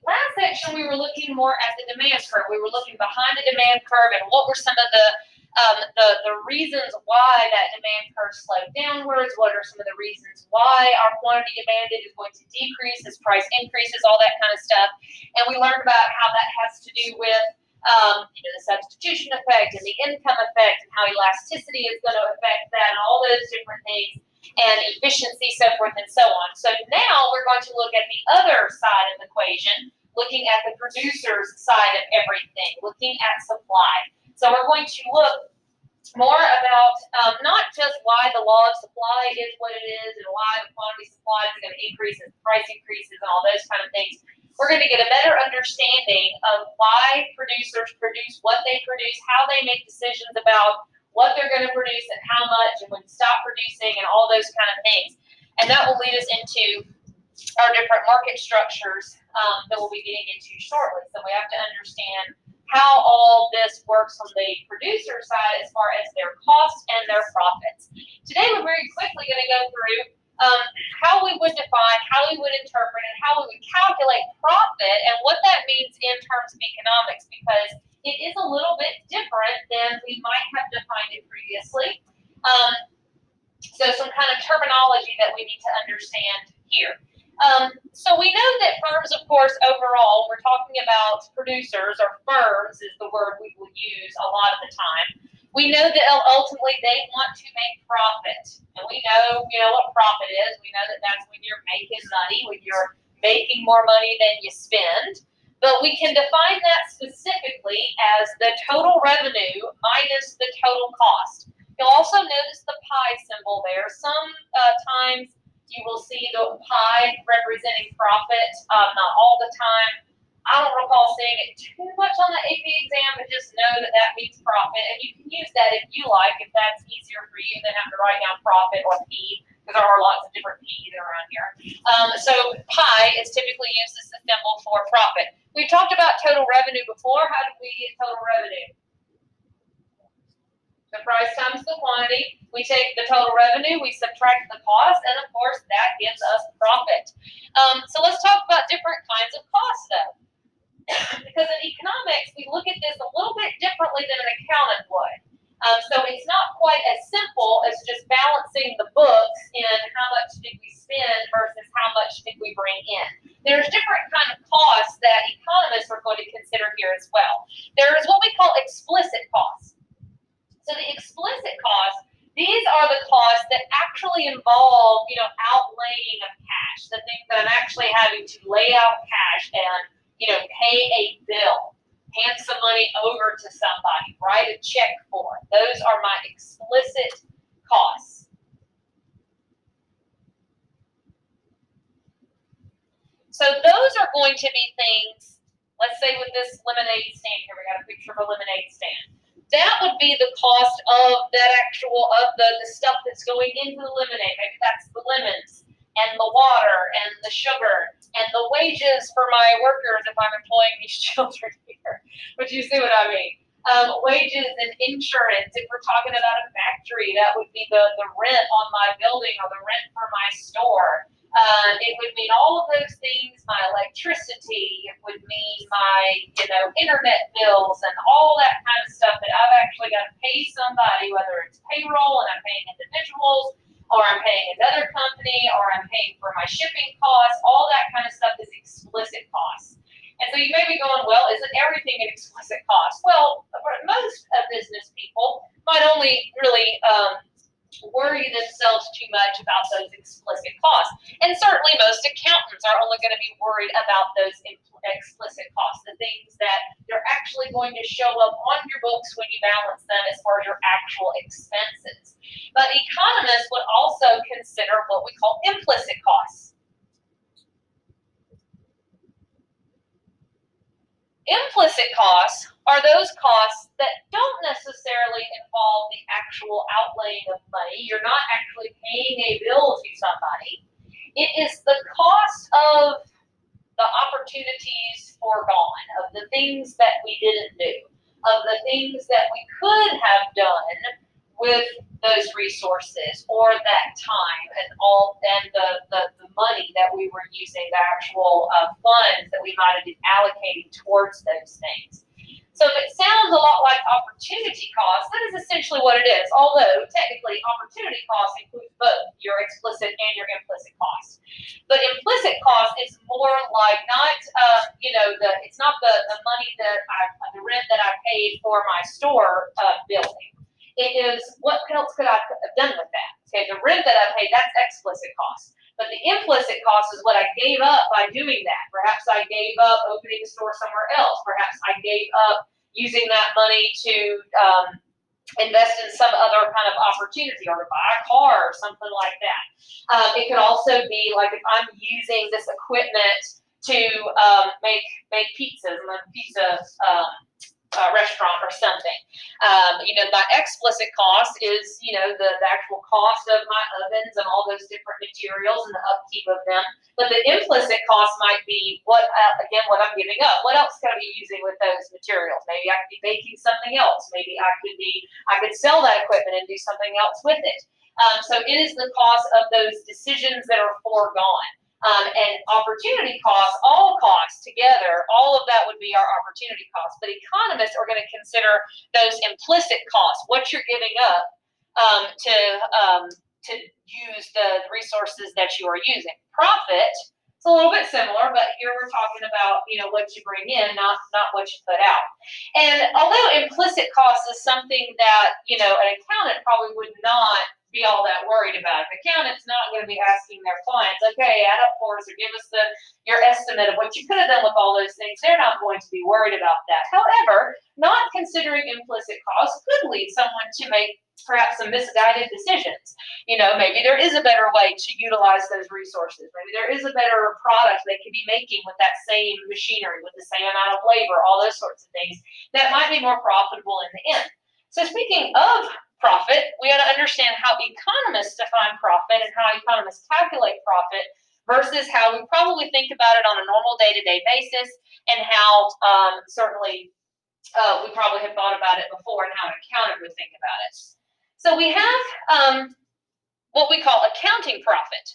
last section, we were looking more at the demand curve. We were looking behind the demand curve and what were some of the reasons why that demand curve slowed downwards. What are some of the reasons why our quantity demanded is going to decrease as price increases, all that kind of stuff. And we learned about how that has to do with the substitution effect and the income effect and how elasticity is going to affect that and all those different things, and efficiency, so forth and so on. So now we're going to look at the other side of the equation, looking at the producer's side of everything, looking at supply. So we're going to look more about not just why the law of supply is what it is and why the quantity supply is going to increase as price increases and all those kind of things. We're going to get a better understanding of why producers produce what they produce, how they make decisions about what they're going to produce and how much, and when to stop producing and all those kind of things. And that will lead us into our different market structures that we'll be getting into shortly. So we have to understand how all this works on the producer side as far as their costs and their profits. Today we're very quickly going to go through how we would define, how we would interpret, and how we would calculate profit and what that means in terms of economics, because it is a little bit different than we might have defined it previously. So some kind of terminology that we need to understand here. So we know that firms, of course, overall, we're talking about producers, or firms is the word we will use a lot of the time. We know that ultimately they want to make profit. And we know, what profit is. We know that that's when you're making money, when you're making more money than you spend. But we can define that specifically as the total revenue minus the total cost. You'll also notice the pi symbol there. Sometimes you will see the pi representing profit, not all the time. I don't recall seeing it too much on the AP exam, but just know that that means profit. And you can use that if you like, if that's easier for you than having to write down profit or P, because there are lots of different P's around here. So pi is typically used as the symbol for profit. We talked about total revenue before. How did we get total revenue? The price times the quantity. We take the total revenue, we subtract the cost, and of course that gives us profit. So let's talk about different kinds of costs though. Because in economics, we look at this a little bit differently than an accountant would. So it's not quite as simple as just balancing the books in how much did we spend versus how much did we bring in. There's different kind of costs that economists are going to consider here as well. There is what we call explicit costs. So the explicit costs, these are the costs that actually involve, outlaying of cash, the things that I'm actually having to lay out cash and, pay a bill, hand some money over to somebody, write a check for. Those are my explicit costs. So those are going to be things, let's say with this lemonade stand here, we got a picture of a lemonade stand. That would be the cost of that the stuff that's going into the lemonade. Maybe that's the lemons and the water and the sugar and the wages for my workers if I'm employing these children here. But you see what I mean. Wages and insurance. If we're talking about a factory, that would be the rent on my building or the rent for my store. It would mean all of those things, my electricity, it would mean my, internet bills and all that kind of stuff that I've actually got to pay somebody, whether it's payroll and I'm paying individuals, or I'm paying another company, or I'm paying for my shipping costs. All that kind of stuff is explicit costs. And so you may be going, well, isn't everything an explicit cost? Well, most business people might only really worry themselves too much about those explicit costs. And certainly most accountants are only going to be worried about those explicit costs, the things that you're actually going to show up on your books when you balance them as far as your actual expenses. But economists would also consider what we call implicit costs. Implicit costs are those costs that don't necessarily involve the actual outlaying of money. You're not actually paying a bill to somebody. It is the cost of the opportunities foregone, of the things that we didn't do, of the things that we could have done with those resources or that time and the money that we were using, the actual funds that we might have been allocating towards those things. So if it sounds a lot like opportunity cost, that is essentially what it is. Although technically opportunity cost includes both your explicit and your implicit cost. But implicit cost is more like not, it's not the money the rent that I paid for my store building. It is what else could I have done with that? Okay, the rent that I paid, that's explicit cost. But the implicit cost is what I gave up by doing that. Perhaps I gave up opening a store somewhere else. Perhaps I gave up using that money to invest in some other kind of opportunity or to buy a car or something like that. It could also be like if I'm using this equipment to make pizzas, I'm a pizza restaurant or something. My explicit cost is, the actual cost of my ovens and all those different materials and the upkeep of them. But the implicit cost might be what I'm giving up. What else could I be using with those materials? Maybe I could be making something else. Maybe I could sell that equipment and do something else with it. So it is the cost of those decisions that are foregone. And opportunity costs, all costs together, all of that would be our opportunity costs. But economists are going to consider those implicit costs, what you're giving up to use the resources that you are using. Profit, it's a little bit similar, but here we're talking about what you bring in, not what you put out. And although implicit cost is something that an accountant probably would not be all that worried about. An accountant's not going to be asking their clients, okay, add up for us or give us your estimate of what you could have done with all those things. They're not going to be worried about that. However, not considering implicit costs could lead someone to make perhaps some misguided decisions. Maybe there is a better way to utilize those resources. Maybe there is a better product they could be making with that same machinery, with the same amount of labor, all those sorts of things that might be more profitable in the end. So speaking of profit, we got to understand how economists define profit and how economists calculate profit versus how we probably think about it on a normal day-to-day basis and how certainly we probably have thought about it before and how an accountant would think about it. So we have what we call accounting profit.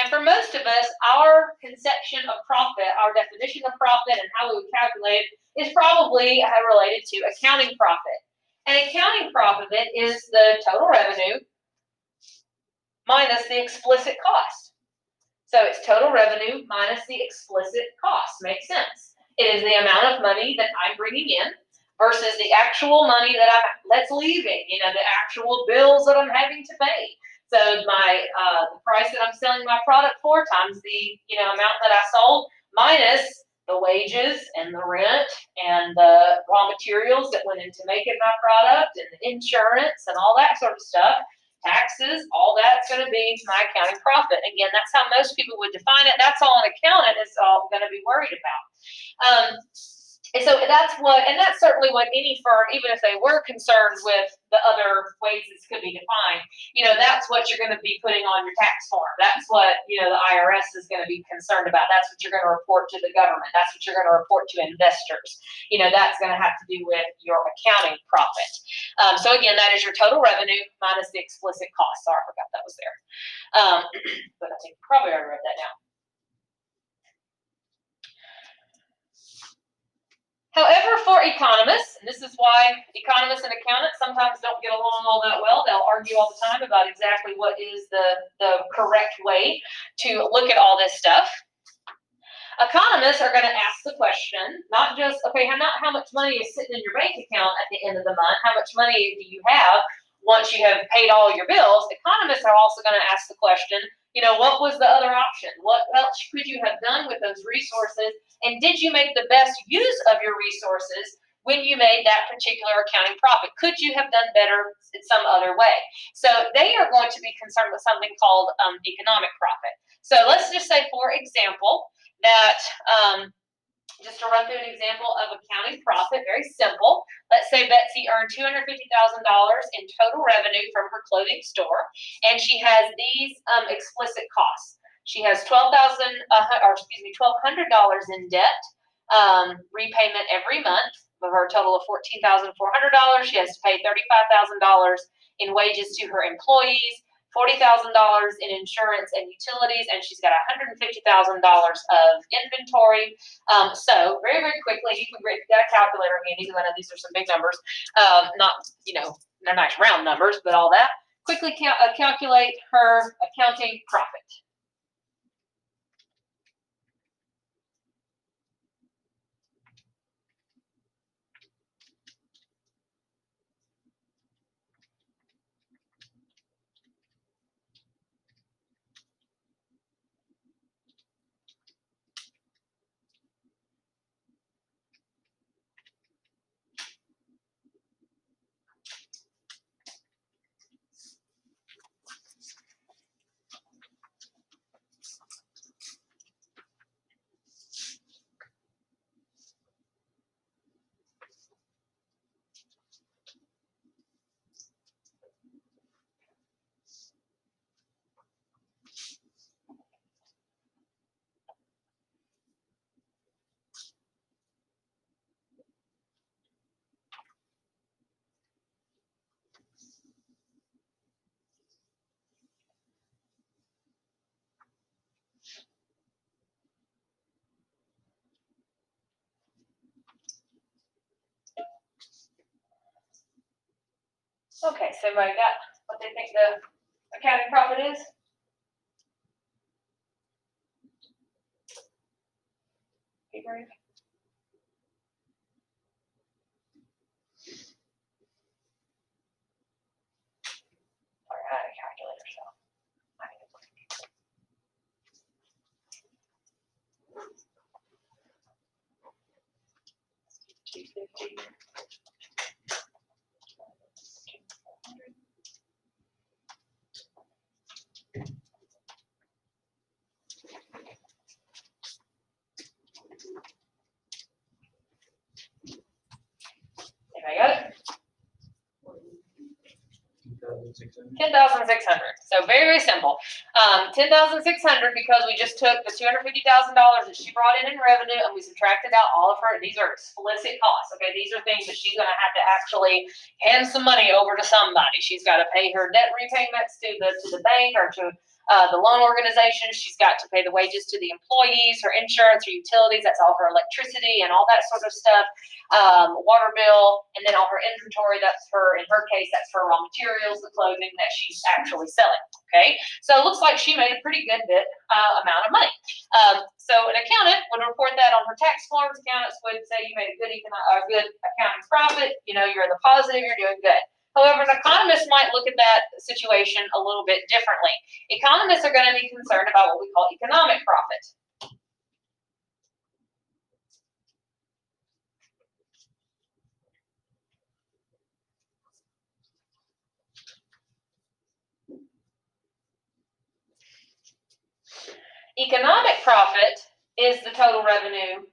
And for most of us, our conception of profit, our definition of profit and how we would calculate it is probably related to accounting profit. And accounting profit is the total revenue minus the explicit cost. So it's total revenue minus the explicit cost. Makes sense. It is the amount of money that I'm bringing in versus the actual money that's leaving. The actual bills that I'm having to pay. So my the price that I'm selling my product for times the amount that I sold minus the wages and the rent and the raw materials that went into making my product and the insurance and all that sort of stuff, taxes, all that's going to be my accounting profit. Again, that's how most people would define it. That's all an accountant is all going to be worried about. And so that's certainly what any firm, even if they were concerned with the other ways this could be defined, that's what you're going to be putting on your tax form. That's what, the IRS is going to be concerned about. That's what you're going to report to the government. That's what you're going to report to investors. That's going to have to do with your accounting profit. So again, that is your total revenue minus the explicit cost. Sorry, I forgot that was there. But I think probably I already wrote that down. However, for economists, and this is why economists and accountants sometimes don't get along all that well, they'll argue all the time about exactly what is the correct way to look at all this stuff. Economists are going to ask the question, not just, okay, not how much money is sitting in your bank account at the end of the month, how much money do you have once you have paid all your bills. Economists are also going to ask the question, what was the other option? What else could you have done with those resources? And did you make the best use of your resources when you made that particular accounting profit? Could you have done better in some other way? So they are going to be concerned with something called economic profit. So let's just say, for example, that just to run through an example of accounting profit, very simple. Let's say Betsy earned $250,000 in total revenue from her clothing store, and she has these explicit costs. She has $1,200 in debt repayment every month, her total of $14,400. She has to pay $35,000 in wages to her employees, $40,000 in insurance and utilities, and she's got $150,000 of inventory. So very, very quickly, you can get a calculator handy, because I know these are some big numbers. Not, they're nice round numbers, but all that. Quickly calculate her accounting profit. Okay, so everybody got what they think the accounting profit is? Be brief. Sorry, I had a calculator, so I need to. 250. Anybody got it? 10,600. So very, very simple. 10,600 because we just took the $250,000 that she brought in revenue and we subtracted out all of her. These are explicit costs. Okay, these are things that she's going to have to actually hand some money over to somebody. She's got to pay her debt repayments to the bank or to the loan organization. She's got to pay the wages to the employees, her insurance, her utilities. That's all her electricity and all that sort of stuff. Water bill, and then all her inventory. That's in her case, that's her raw materials, the clothing that she's actually selling. Okay, so it looks like she made a pretty good amount of money. So an accountant would report that on her tax forms. Accountants would say you made a good accounting profit. You're in the positive. You're doing good. However, an economist might look at that situation a little bit differently. Economists are going to be concerned about what we call economic profit. Economic profit is the total revenue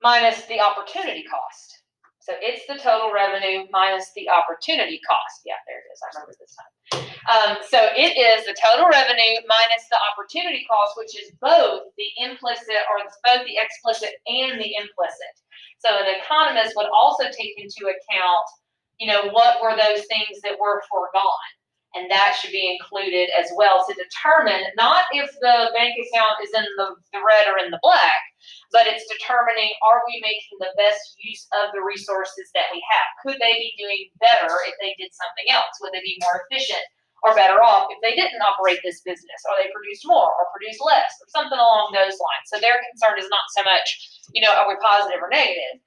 minus the opportunity cost. So it's the total revenue minus the opportunity cost. Yeah, there it is. I remember this time. So it is the total revenue minus the opportunity cost, which is both the implicit or both the explicit and the implicit. So an economist would also take into account, what were those things that were foregone. And that should be included as well to determine not if the bank account is in the red or in the black, but it's determining, are we making the best use of the resources that we have? Could they be doing better if they did something else? Would they be more efficient or better off if they didn't operate this business, or they produced more or produced less, or something along those lines? So their concern is not so much, are we positive or negative,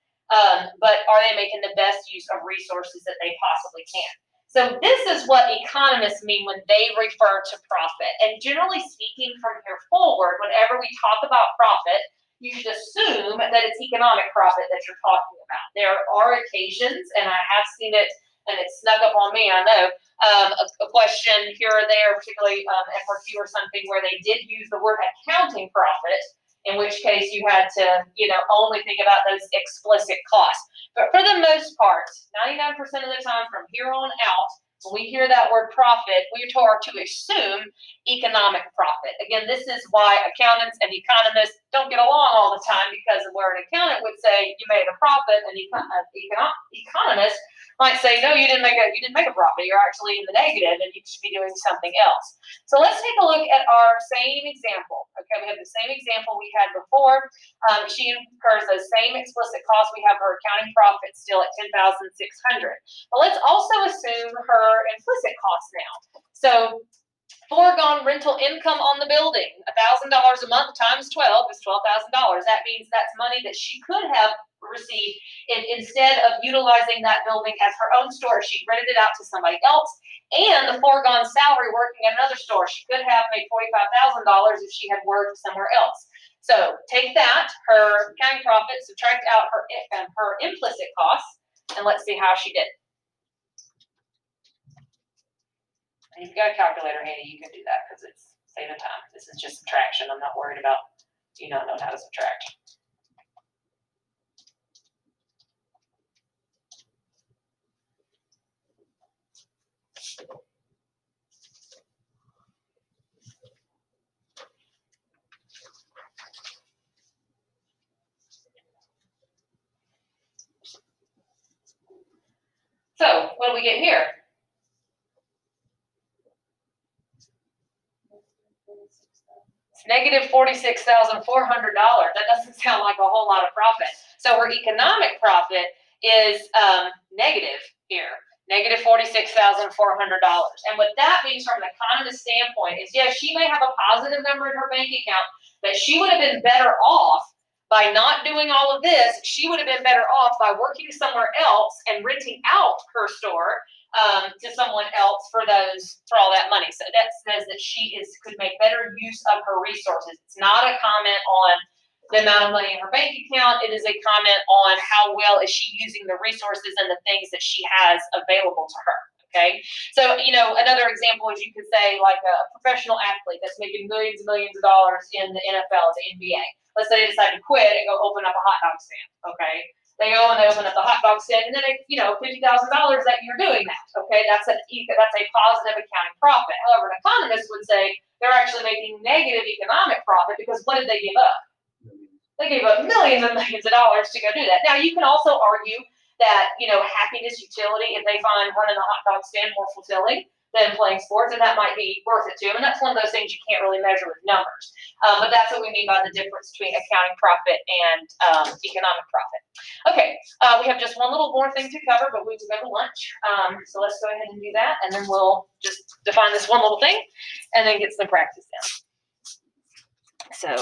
but are they making the best use of resources that they possibly can? So this is what economists mean when they refer to profit. And generally speaking, from here forward, whenever we talk about profit, you should assume that it's economic profit that you're talking about. There are occasions, and I have seen it, and it snuck up on me, I know, a question here or there, particularly FRQ or something, where they did use the word accounting profit, in which case you had to, only think about those explicit costs. But for the most part, 99% of the time from here on out, When we hear that word profit, we are to assume economic profit. Again, this is why accountants and economists don't get along all the time, because of where an accountant would say you made a profit, and economist might say, no, you didn't make a profit. You're actually in the negative, and you should be doing something else. So let's take a look at our same example. Okay, we have the same example we had before. She incurs those same explicit costs. We have her accounting profit still at $10,600. But let's also assume her implicit costs now. So foregone rental income on the building, $1,000 a month times 12 is $12,000. That means that's money that she could have received instead of utilizing that building as her own store. She rented it out to somebody else. And the foregone salary working at another store, she could have made $45,000 if she had worked somewhere else. So take that, her accounting profit, subtract out her implicit costs, and let's see how she did. And if you've got a calculator handy, you can do that because it's saving time. This is just subtraction. I'm not worried about you not knowing how to subtract. So what do we get here? It's negative $46,400. That doesn't sound like a whole lot of profit. So her economic profit is negative here, negative $46,400. And what that means from an economist standpoint is, yes, she may have a positive number in her bank account, but she would have been better off by not doing all of this. She would have been better off by working somewhere else and renting out her store to someone else for all that money. So that says that she could make better use of her resources. It's not a comment on the amount of money in her bank account. It is a comment on how well is she using the resources and the things that she has available to her. Okay, so another example is, you could say, like a professional athlete that's making millions and millions of dollars in the NFL, the NBA. Let's say they decide to quit and go open up a hot dog stand. Okay, they go and they open up the hot dog stand, and then $50,000 that you're doing that. Okay, that's a positive accounting profit. However, an economist would say they're actually making negative economic profit, because what did they give up? They gave up millions and millions of dollars to go do that. Now, you can also argue that, Happiness Utility, if they find running a hot dog stand more fulfilling than playing sports, and that might be worth it to them. And that's one of those things you can't really measure with numbers. But that's what we mean by the difference between accounting profit and economic profit. Okay, we have just one little more thing to cover, but we have to go to lunch. So let's go ahead and do that, and then we'll just define this one little thing and then get some practice in. So